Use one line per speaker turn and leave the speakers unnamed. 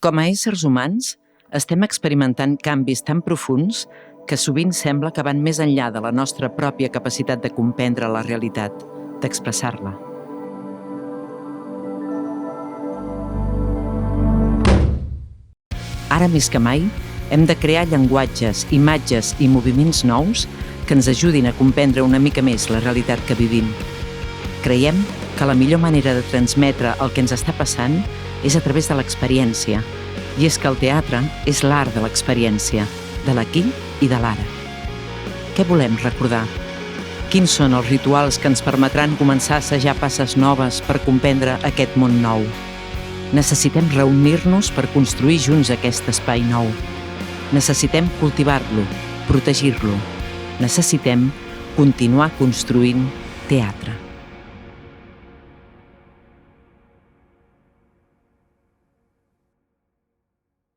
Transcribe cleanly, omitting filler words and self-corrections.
Com a éssers humans, estem experimentant canvis tan profunds que sovint sembla que van més enllà de la nostra pròpia capacitat de comprendre la realitat, d'expressar-la. Ara més que mai, hem de crear llenguatges, imatges i moviments nous que ens ajudin a comprendre una mica més la realitat que vivim. Creiem que la millor manera de transmetre el que ens està passant és a través de l'experiència, i és que el teatre és l'art de l'experiència, de l'aquí i de l'ara. Què volem recordar? Quins són els rituals que ens permetran començar a assajar passes noves per comprendre aquest món nou? Necessitem reunir-nos per construir junts aquest espai nou. Necessitem cultivar-lo, protegir-lo. Necessitem continuar construint teatre.